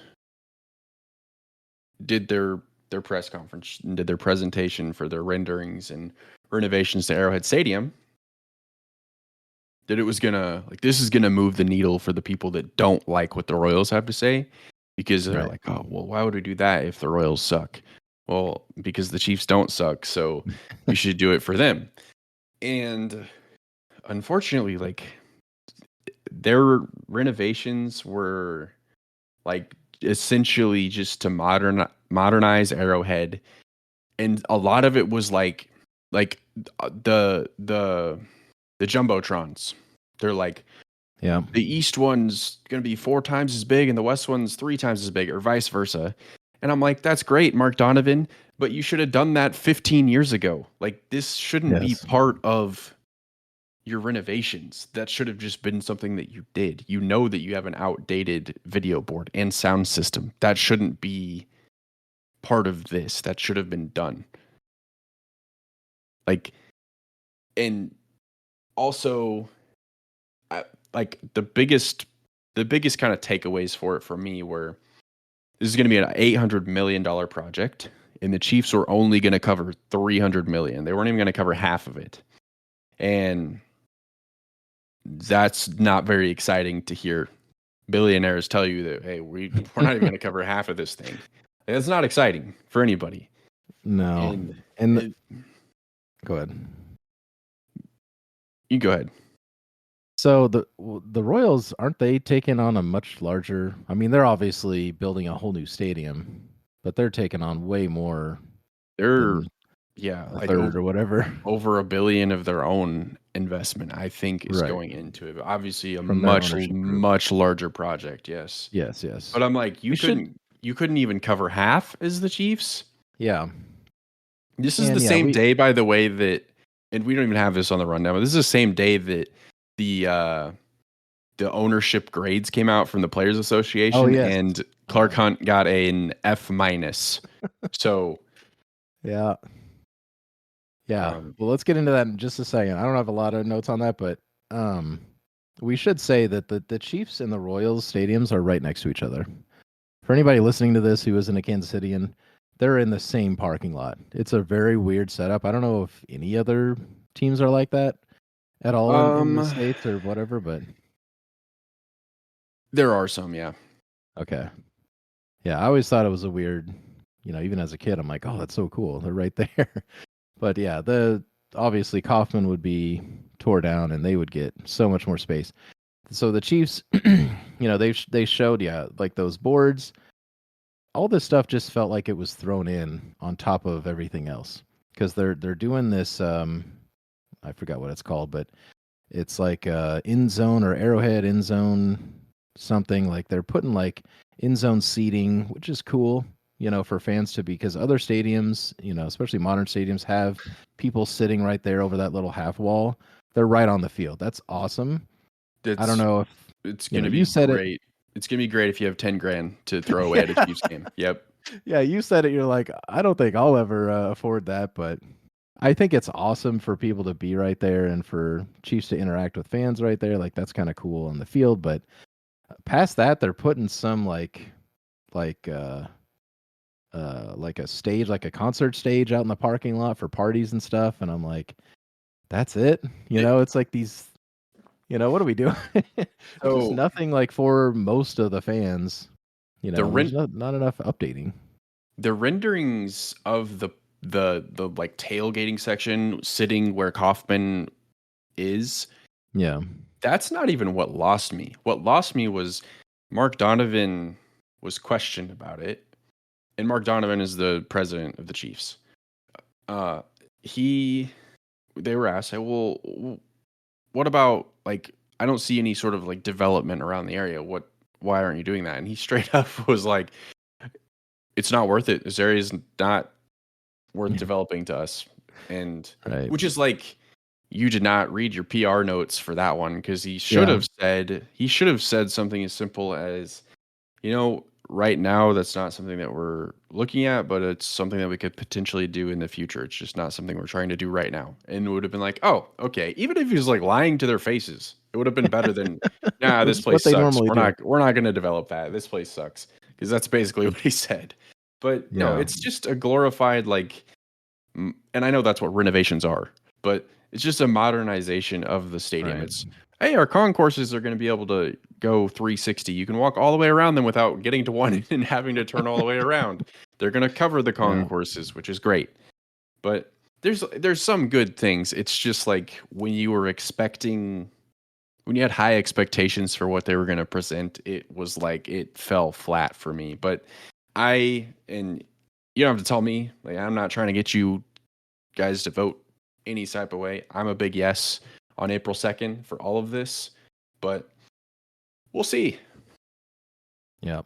did their press conference and did their presentation for their renderings and renovations to Arrowhead Stadium, that it was this is gonna move the needle for the people that don't like what the Royals have to say, because they're like, oh, well, why would we do that if the Royals suck? Well, because the Chiefs don't suck, so we should do it for them. And unfortunately, their renovations were essentially just to modernize Arrowhead, and a lot of it was the jumbotrons. They're yeah, the east one's gonna be 4 times as big and the west one's 3 times as big, or vice versa. And I'm like, that's great, Mark Donovan, but you should have done that 15 years ago. This shouldn't be part of your renovations. That should have just been something that you did. You know that you have an outdated video board and sound system. That shouldn't be part of this. That should have been done. And also, the biggest kind of takeaways for me were, this is going to be an $800 million project, and the Chiefs were only going to cover $300 million. They weren't even going to cover half of it. And that's not very exciting to hear billionaires tell you that, hey, we're not even going to cover half of this thing. That's not exciting for anybody. No. Go ahead. You go ahead. So the Royals, aren't they taking on a much larger? I mean, they're obviously building a whole new stadium, but they're taking on way more. They're a third or whatever. Over $1 billion of their own investment, I think, is going into it. But obviously, a much larger project. Yes. Yes. But I'm like, you couldn't even cover half as the Chiefs. Yeah. This is And the yeah, same day, by the way, that, and we don't even have this on the rundown, but this is the same day that the ownership grades came out from the Players oh Association, yes. and Clark Yeah. Hunt got an F minus. So, Yeah. Yeah. um, Well, let's get into that in just a second. I don't have a lot of notes on that, but um we should say that the Chiefs and the Royals stadiums are right next to each other. For anybody listening to this who isn't a Kansas Cityan, they're in the same parking lot. It's a very weird setup. I don't know if any other teams are like that at all in the um, States or whatever, but there are some, yeah. okay. Yeah, I always thought it was a weird, even as a kid, I'm like, oh, that's so cool. They're right there. But yeah, obviously Kaufman would be tore down and they would get so much more space. So the Chiefs, they showed, yeah, like those boards, all this stuff just felt like it was thrown in on top of everything else because they're doing this. I forgot what it's called, but it's like in zone or Arrowhead in zone something. Like they're putting like in zone seating, which is cool, for fans to be, because other stadiums, especially modern stadiums, have people sitting right there over that little half wall. They're right on the field. That's awesome. I don't That's know if it's gonna you be said it. great. It's gonna be great if you have 10 grand to throw away at a Chiefs game. Yep. Yeah, you said it. You're like, I don't think I'll ever afford that, but I think it's awesome for people to be right there and for Chiefs to interact with fans right there. Like that's kind of cool on the field. But past that, they're putting some like like a stage, like a concert stage out in the parking lot for parties and stuff. And I'm like, that's it. It, It's like these. What are we doing? Just so nothing like for most of the fans. the There's rent not enough updating. the renderings of the like tailgating section sitting where Kaufman is, Yeah. that's not even what lost me. What lost me was Mark Donovan was questioned about it. And Mark Donovan is the president of the Chiefs. Uh he they were asked, well, what about, like, I don't see any sort of like development around the area. Why aren't you doing that? And he straight up was like, it's not worth it. This area is not worth developing to us. And Right. which is like, you did not read your PR notes for that one, because Yeah. he should have said something as simple as, right now that's not something that we're looking at, but it's something that we could potentially do in the future. It's just not something we're trying to do right now. And it would have been like, oh, okay. Even if he was like lying to their faces, it would have been better than, nah, this It's what place they sucks. normally do. We're not going to develop that. This place sucks. Because that's basically what he said. But no, Yeah. it's just a glorified, like, and I know that's what renovations are, but it's just a modernization of the stadium. Right. It's, hey, our concourses are going to be able to go 360. You can walk all the way around them without getting to one and having to turn all the way around. They're going to cover the Yeah. concourses, which is great. But there's some good things. It's just like when you had high expectations for what they were going to present, it was like it fell flat for me. But and you don't have to tell me, like, I'm not trying to get you guys to vote any type of way. I'm a big yes on April 2nd for all of this, but we'll see. Yeah.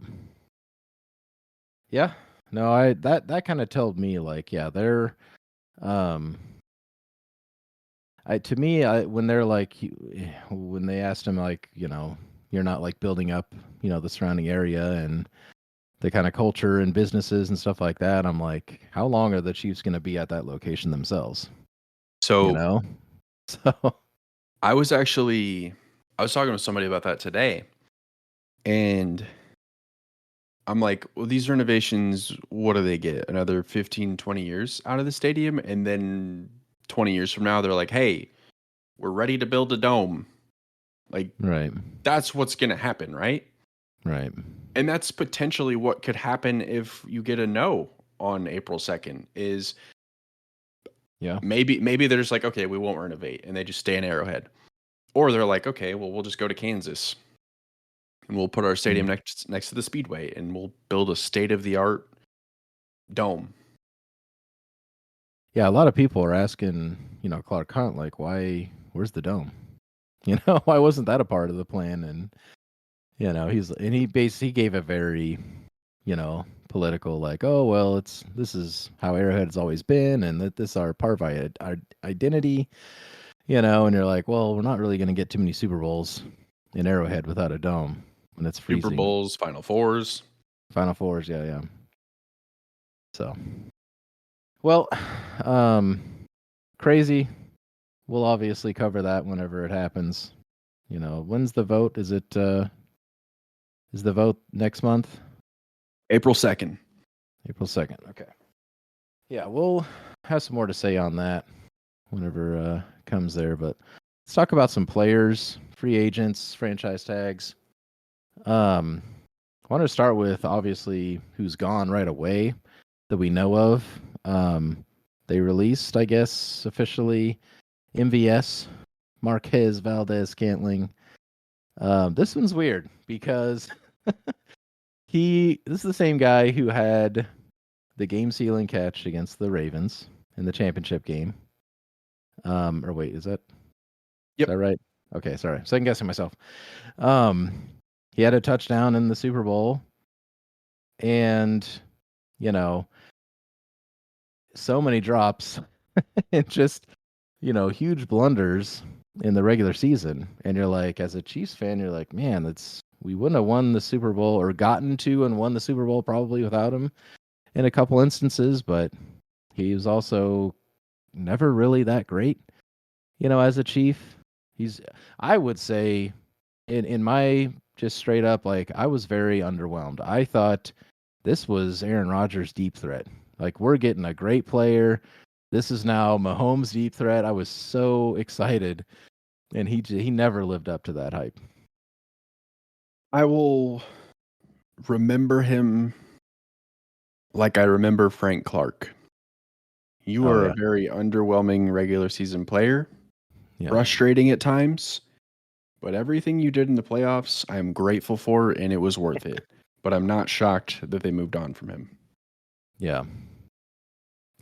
Yeah. No, that kind of told me like, yeah, they're um to me, when they're like when they asked him like, you're not like building up, the surrounding area and the kind of culture and businesses and stuff like that. I'm like, how long are the Chiefs going to be at that location themselves? You So know? So, I was talking to somebody about that today, and I'm like, well, these renovations, what do they get? Another 15, 20 years out of the stadium? And then 20 years from now, they're like, hey, we're ready to build a dome. Like, right. that's what's going to happen, right? Right. And that's potentially what could happen if you get a no on April 2nd is Yeah. maybe they're just like, okay, we won't renovate, and they just stay in Arrowhead. Or they're like, okay, well, we'll just go to Kansas and we'll put our stadium Mm. next to the Speedway and we'll build a state-of-the-art dome. Yeah, a lot of people are asking, Clark Hunt, like, where's the dome? Why wasn't that a part of the plan? And he gave a very, political, like, oh well, this is how Arrowhead's always been, and that this is our part of our identity, and you're like, well, we're not really going to get too many Super Bowls in Arrowhead without a dome when it's freezing. Super Bowls, Final Fours. Final Fours, yeah. So, well, crazy. We'll obviously cover that whenever it happens. When's the vote? Is the vote next month? April 2nd. April 2nd. Okay. Yeah, we'll have some more to say on that whenever it comes there. But let's talk about some players, free agents, franchise tags. I want to start with obviously who's gone right away that we know of. They released, I guess, officially MVS, Marquez Valdez-Scantling. This one's weird because this is the same guy who had the game-sealing catch against the Ravens in the championship game. Or wait, is that right? Okay, sorry. Second guessing myself. He had a touchdown in the Super Bowl, and so many drops and just huge blunders in the regular season. And you're like, as a Chiefs fan, you're like, man, we wouldn't have won the Super Bowl or gotten to and won the Super Bowl probably without him in a couple instances, but he was also never really that great, as a Chief. I would say in my just straight up, like, I was very underwhelmed. I thought this was Aaron Rodgers' deep threat. Like, we're getting a great player. This is now Mahomes' deep threat. I was so excited, and he never lived up to that hype. I will remember him like I remember Frank Clark. You were a very underwhelming regular season player, frustrating at times, but everything you did in the playoffs, I am grateful for, and it was worth it. But I'm not shocked that they moved on from him. Yeah,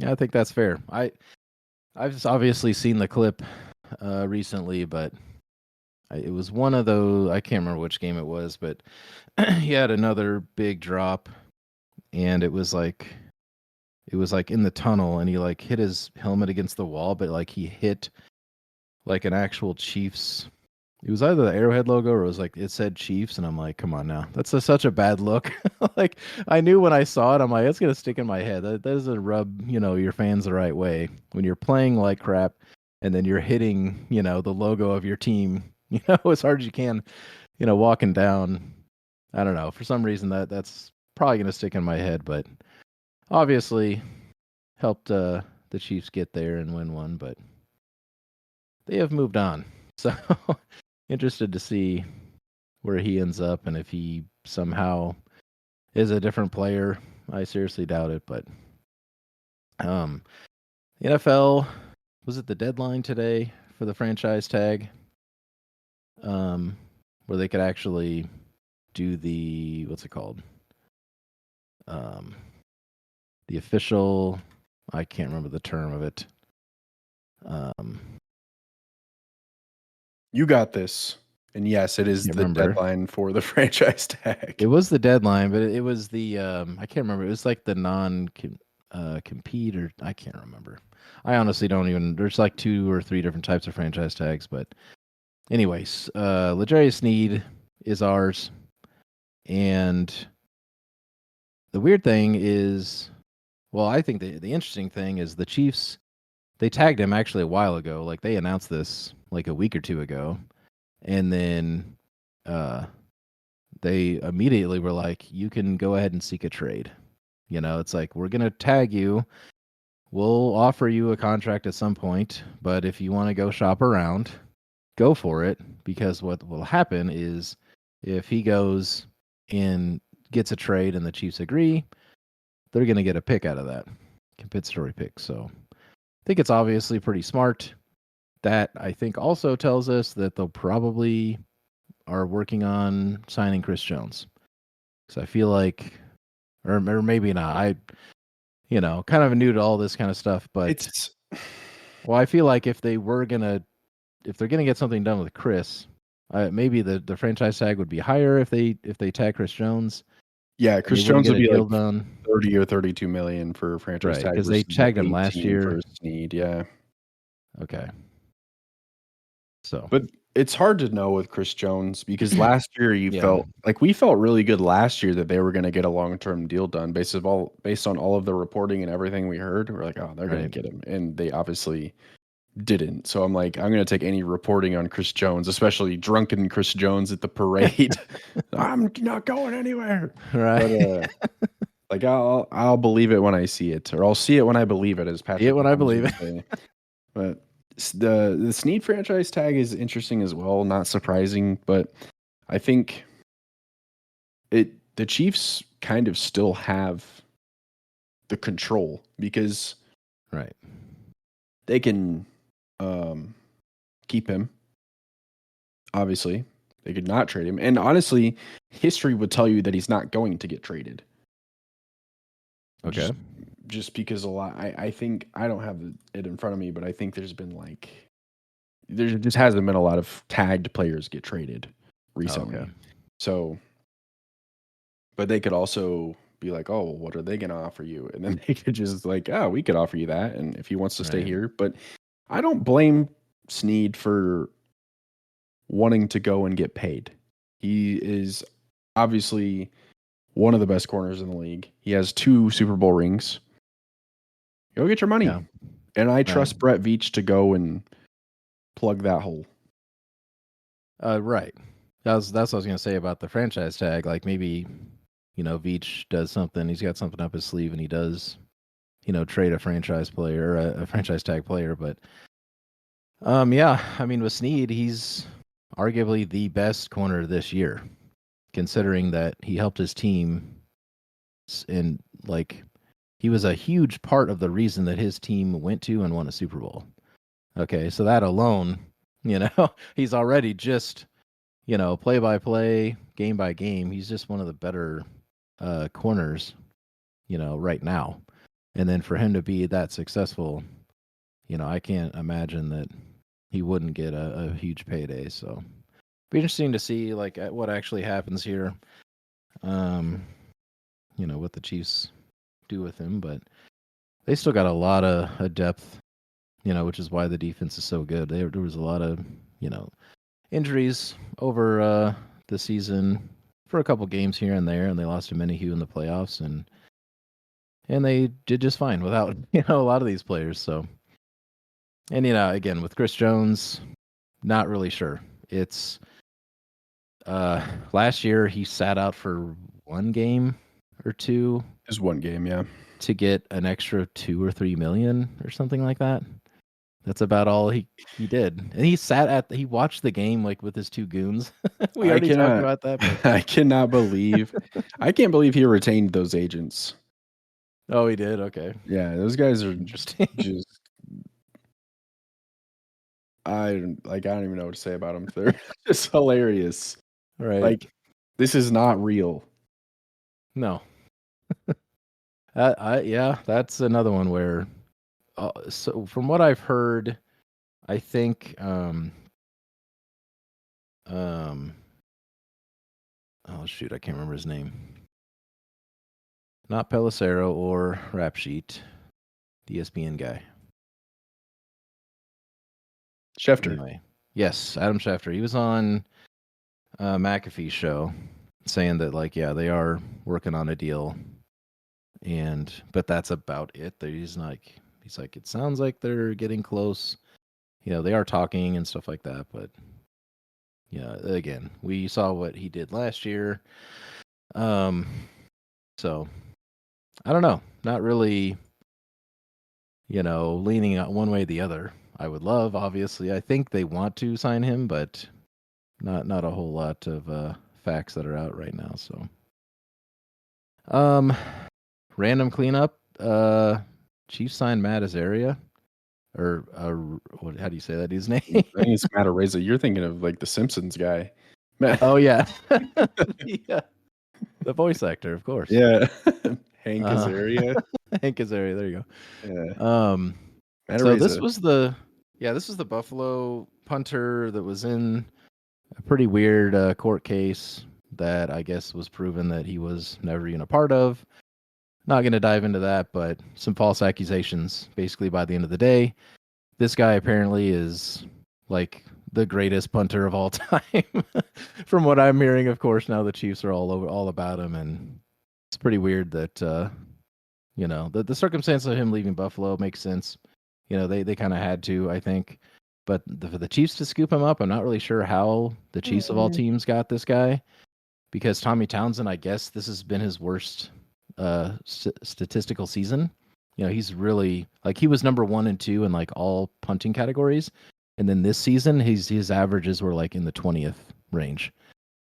I think that's fair. I've just obviously seen the clip recently, but it was one of those, I can't remember which game it was, but he had another big drop, and it was like in the tunnel, and he like hit his helmet against the wall, but like he hit like an actual Chiefs. It was either the Arrowhead logo or it was like it said Chiefs, and I'm like, come on now, that's such a bad look. Like, I knew when I saw it, I'm like, it's gonna stick in my head. That doesn't rub your fans the right way when you're playing like crap, and then you're hitting the logo of your team as hard as you can, walking down. I don't know, for some reason that's probably gonna stick in my head, but obviously helped the Chiefs get there and win one, but they have moved on. So interested to see where he ends up, and if he somehow is a different player. I seriously doubt it, but the NFL, was it the deadline today for the franchise tag? Where they could actually do the, what's it called? The official, I can't remember the term of it. You got this. And yes, it is the deadline for the franchise tag. It was the deadline, but it was the I can't remember. It was like the compete, or I can't remember. I honestly don't even. There's like 2 or 3 different types of franchise tags, but anyways, L'Jarius Sneed is ours, and the weird thing is, well, I think the interesting thing is the Chiefs. They tagged him actually a while ago. Like, they announced this like a week or 2 ago. And then they immediately were like, you can go ahead and seek a trade. It's like, we're going to tag you. We'll offer you a contract at some point. But if you want to go shop around, go for it. Because what will happen is if he goes and gets a trade and the Chiefs agree, they're going to get a pick out of that. Compensatory pick. So I think it's obviously pretty smart. That, I think, also tells us that they'll probably are working on signing Chris Jones. Because I feel like, or maybe not. I, kind of new to all this kind of stuff, but I feel like if they're gonna get something done with Chris, maybe the franchise tag would be higher if they tag Chris Jones. Yeah, Chris Jones would be like 30 or 32 million for franchise Right, tag because they versus the tagged him last 18 year. for Sneed, yeah. Okay. So, But it's hard to know with Chris Jones because last year you yeah, felt like we felt really good last year that they were going to get a long-term deal done based on all of the reporting and everything we heard. We're like, oh, they're going to right. get him, and they obviously didn't. So I'm like, I'm going to take any reporting on Chris Jones, especially drunken Chris Jones at the parade. I'm not going anywhere. Right. But like I'll believe it when I see it, or I'll see it when I believe it, as See it Patrick when I Mahomes believe would it. say. But the Snead franchise tag is interesting as well, not surprising, but I think the Chiefs kind of still have the control because Right. they can keep him. Obviously, they could not trade him, and honestly, history would tell you that he's not going to get traded. Okay. Just because a lot, I think I don't have it in front of me, but I think there's been there just hasn't been a lot of tagged players get traded recently. Okay. So, but they could also be like, oh, well, what are they going to offer you? And then they could just like, oh, we could offer you that. And if he wants to stay Right. here, but I don't blame Sneed for wanting to go and get paid. He is obviously one of the best corners in the league. He has 2 Super Bowl rings. Go get your money. Yeah. And I Right. trust Brett Veach to go and plug that hole. Right. That's what I was gonna say about the franchise tag. Like maybe, Veach does something. He's got something up his sleeve, and he does, trade a franchise player, a franchise tag player. But, yeah. I mean, with Sneed, he's arguably the best corner this year, considering that he helped his team, and like he was a huge part of the reason that his team went to and won a Super Bowl. Okay, so that alone, he's already just play by play, game by game. He's just one of the better corners, right now. And then for him to be that successful, I can't imagine that he wouldn't get a huge payday. So be interesting to see like what actually happens here. What the Chiefs do with him, but they still got a lot of depth, which is why the defense is so good. There was a lot of, injuries over the season for a couple games here and there, and they lost to Minihue in the playoffs, and they did just fine without a lot of these players. So, and again with Chris Jones, not really sure. It's last year he sat out for 1 game or 2. Just 1 game, yeah. To get an extra 2 or 3 million or something like that. That's about all he did. And he watched the game like with his 2 goons. We I already talked cannot about that, but I cannot believe I can't believe he retained those agents. oh, he did. Okay. Yeah, those guys are Interesting. just I don't even know what to say about them. They're just hilarious. Right. Like, this is not real. No. Yeah, that's another one where so from what I've heard, I think oh shoot, I can't remember his name. Not Pelissero or Rap Sheet, the ESPN guy. Schefter. Anyway, yes, Adam Schefter. He was on McAfee's show saying that like yeah, they are working on a deal, but that's about it. He's like it sounds like they're getting close. They are talking and stuff like that, but yeah, again, we saw what he did last year. So I don't know. Not really, leaning one way or the other. I would love, obviously. I think they want to sign him, but not a whole lot of facts that are out right now. So, random cleanup. Chiefs signed Matt Azaria, or what? How do you say that? His name? I think it's Matt Areza. You're thinking of like the Simpsons guy. Oh yeah, yeah, the voice actor, of course. Yeah. Hank Azaria. Hank Azaria. There you Yeah. go. Matt So this Areza. was the Buffalo punter that was in a pretty weird court case that I guess was proven that he was never even a part of. Not going to dive into that, but some false accusations. Basically, by the end of the day, this guy apparently is like the greatest punter of all time. From what I'm hearing, of course, now the Chiefs are all about him, and it's pretty weird that the circumstance of him leaving Buffalo makes sense. They kind of had to, I think. But for the Chiefs to scoop him up, I'm not really sure how the Chiefs of all teams got this guy, because Tommy Townsend, I guess this has been his worst statistical season. He's really he was number 1 and 2 in all punting categories, and then this season his averages were in the 20th range.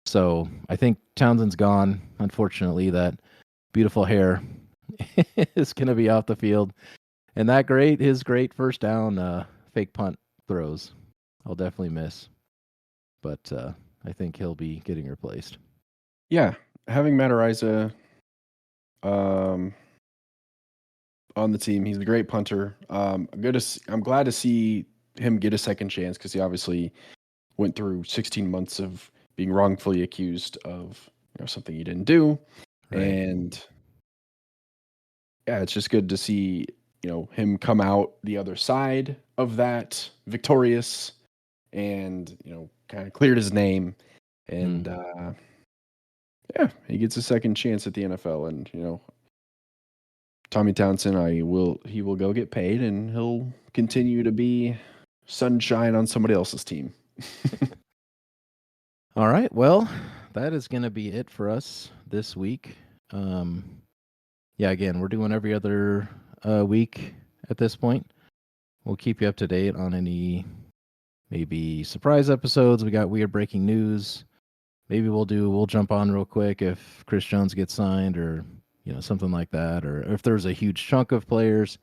So I think Townsend's gone. Unfortunately, that beautiful hair is going to be off the field, and his great first down fake punt throws, I'll definitely miss. But I think he'll be getting replaced. Yeah, having Matt Araiza on the team, he's a great punter. I'm glad to see him get a second chance, because he obviously went through 16 months of being wrongfully accused of something he didn't do, Right. And yeah, it's just good to see him come out the other side of that victorious, and kind of cleared his name, and yeah, he gets a second chance at the NFL, and Tommy Townsend, he will go get paid, and he'll continue to be sunshine on somebody else's team. All right, well, that is going to be it for us this week. Yeah, again, we're doing every other week at this point. We'll keep you up to date on any maybe surprise episodes. We got weird breaking news. Maybe we'll jump on real quick if Chris Jones gets signed, or something like that, or if there's a huge chunk of players.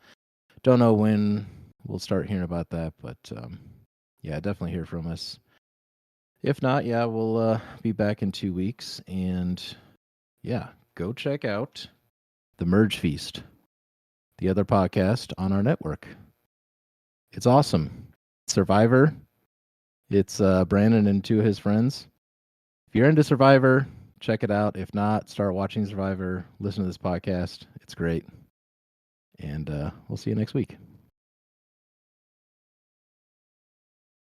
Don't know when we'll start hearing about that, but yeah, definitely hear from us. If not, yeah, we'll be back in 2 weeks, and yeah, go check out the Merge Feast, the other podcast on our network. It's awesome. Survivor. It's Brandon and 2 of his friends. If you're into Survivor, check it out. If not, start watching Survivor. Listen to this podcast. It's great. And we'll see you next week.